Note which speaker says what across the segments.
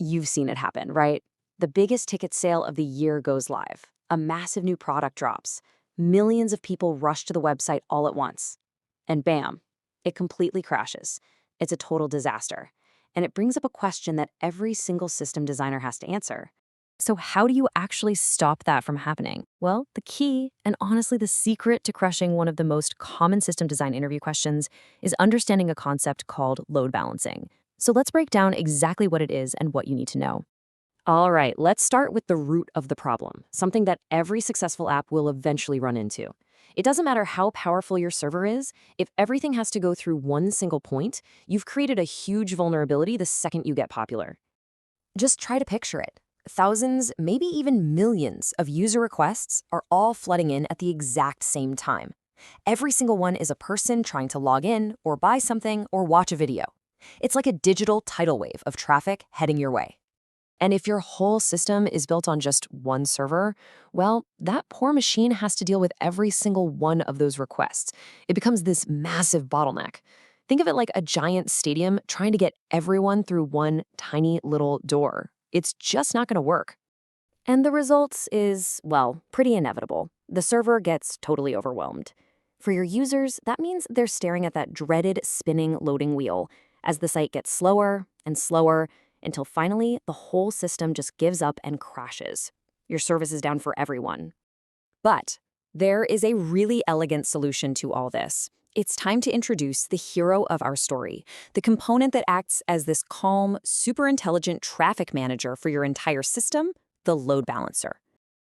Speaker 1: You've seen it happen, right? The biggest ticket sale of the year goes live. A massive new product drops. Millions of people rush to the website all at once. And bam, it completely crashes. It's a total disaster. And it brings up a question that every single system designer has to answer. So how do you actually stop that from happening? Well, the key, and honestly the secret to crushing one of the most common system design interview questions, is understanding a concept called load balancing. So let's break down exactly what it is and what you need to know. All right, let's start with the root of the problem, something that every successful app will eventually run into. It doesn't matter how powerful your server is, if everything has to go through one single point, you've created a huge vulnerability the second you get popular. Just try to picture it. Thousands, maybe even millions of user requests are all flooding in at the exact same time. Every single one is a person trying to log in or buy something or watch a video. It's like a digital tidal wave of traffic heading your way. And if your whole system is built on just one server, well, that poor machine has to deal with every single one of those requests. It becomes this massive bottleneck. Think of it like a giant stadium trying to get everyone through one tiny little door. It's just not going to work. And the results is, well, pretty inevitable. The server gets totally overwhelmed. For your users, that means they're staring at that dreaded spinning loading wheel as the site gets slower and slower until finally the whole system just gives up and crashes. Your service is down for everyone. But there is a really elegant solution to all this. It's time to introduce the hero of our story, the component that acts as this calm, super intelligent traffic manager for your entire system, the load balancer.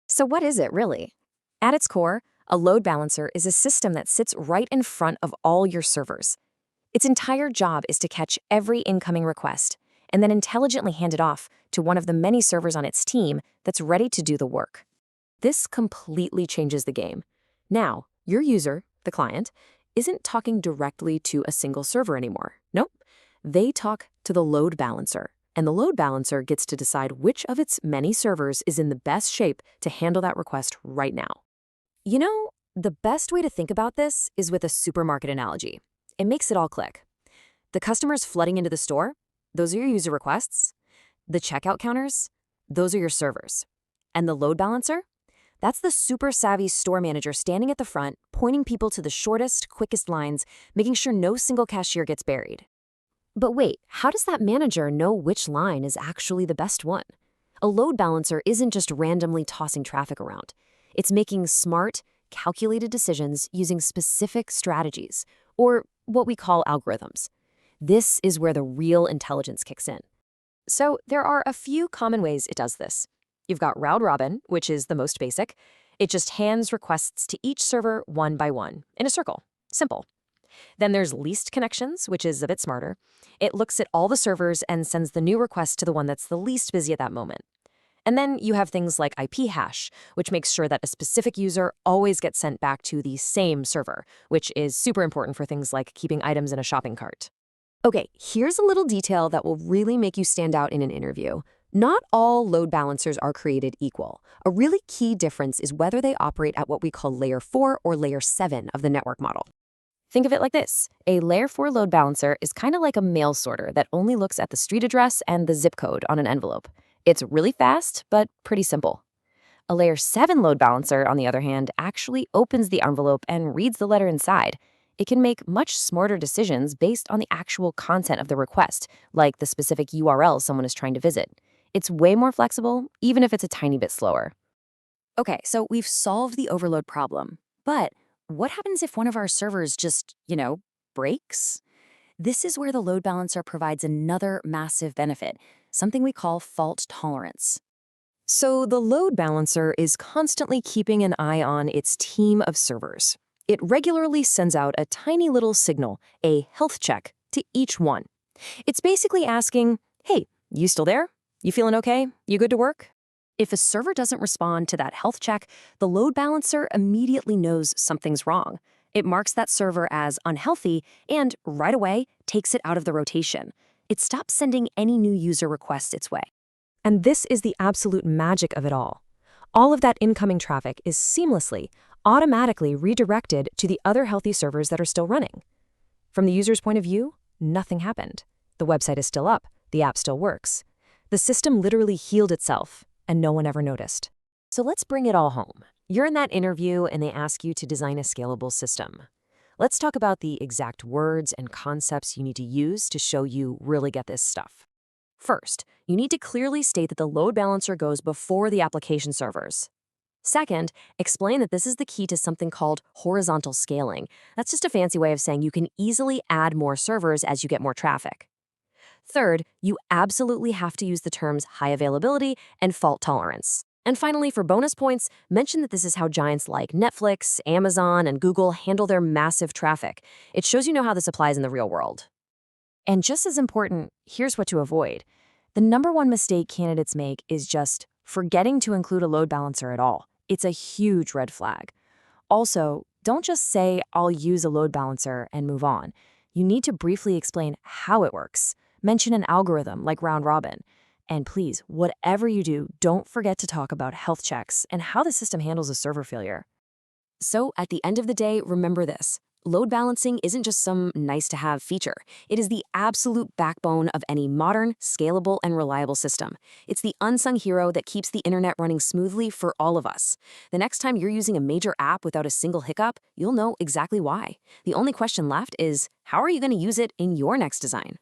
Speaker 1: So what is it really? At its core, a load balancer is a system that sits right in front of all your servers. Its entire job is to catch every incoming request and then intelligently hand it off to one of the many servers on its team that's ready to do the work. This completely changes the game. Now, your user, the client, isn't talking directly to a single server anymore. Nope. They talk to the load balancer, and the load balancer gets to decide which of its many servers is in the best shape to handle that request right now. You know, the best way to think about this is with a supermarket analogy. It makes it all click. The customers flooding into the store, those are your user requests. The checkout counters, those are your servers. And the load balancer? That's the super savvy store manager standing at the front, pointing people to the shortest, quickest lines, making sure no single cashier gets buried. But wait, how does that manager know which line is actually the best one? A load balancer isn't just randomly tossing traffic around. It's making smart, calculated decisions using specific strategies, or what we call algorithms. This is where the real intelligence kicks in. So there are a few common ways it does this. You've got round robin, which is the most basic. It just hands requests to each server one by one, in a circle. Simple. Then there's least connections, which is a bit smarter. It looks at all the servers and sends the new request to the one that's the least busy at that moment. And then you have things like IP hash, which makes sure that a specific user always gets sent back to the same server, which is super important for things like keeping items in a shopping cart. Okay, here's a little detail that will really make you stand out in an interview. Not all load balancers are created equal. A really key difference is whether they operate at what we call layer 4 or layer 7 of the network model. Think of it like this. A layer 4 load balancer is kind of like a mail sorter that only looks at the street address and the zip code on an envelope. It's really fast, but pretty simple. A layer 7 load balancer, on the other hand, actually opens the envelope and reads the letter inside. It can make much smarter decisions based on the actual content of the request, like the specific URL someone is trying to visit. It's way more flexible, even if it's a tiny bit slower. Okay, so we've solved the overload problem. But what happens if one of our servers just, breaks? This is where the load balancer provides another massive benefit, something we call fault tolerance. So the load balancer is constantly keeping an eye on its team of servers. It regularly sends out a tiny little signal, a health check, to each one. It's basically asking, hey, you still there? You feeling okay? You good to work? If a server doesn't respond to that health check, the load balancer immediately knows something's wrong. It marks that server as unhealthy and, right away, takes it out of the rotation. It stops sending any new user requests its way. And this is the absolute magic of it all. All of that incoming traffic is seamlessly, automatically redirected to the other healthy servers that are still running. From the user's point of view, nothing happened. The website is still up, the app still works.
Speaker 2: The system literally healed itself, and no one ever noticed. So let's bring it all home. You're in that interview, and they ask you to design a scalable system. Let's talk about the exact words and concepts you need to use to show you really get this stuff. First, you need to clearly state that the load balancer goes before the application servers. Second, explain that this is the key to something called horizontal scaling. That's just a fancy way of saying you can easily add more servers as you get more traffic. Third, you absolutely have to use the terms high availability and fault tolerance. And finally, for bonus points, mention that this is how giants like Netflix, Amazon, and Google handle their massive traffic. It shows you know how this applies in the real world. And just as important, here's what to avoid. The number one mistake candidates make is just forgetting to include a load balancer at all. It's a huge red flag. Also, don't just say, I'll use a load balancer and move on. You need to briefly explain how it works. Mention an algorithm like round robin. And please, whatever you do, don't forget to talk about health checks and how the system handles a server failure. So at the end of the day, remember this. Load balancing isn't just some nice-to-have feature. It is the absolute backbone of any modern, scalable, and reliable system. It's the unsung hero that keeps the internet running smoothly for all of us. The next time you're using a major app without a single hiccup, you'll know exactly why. The only question left is, how are you going to use it in your next design?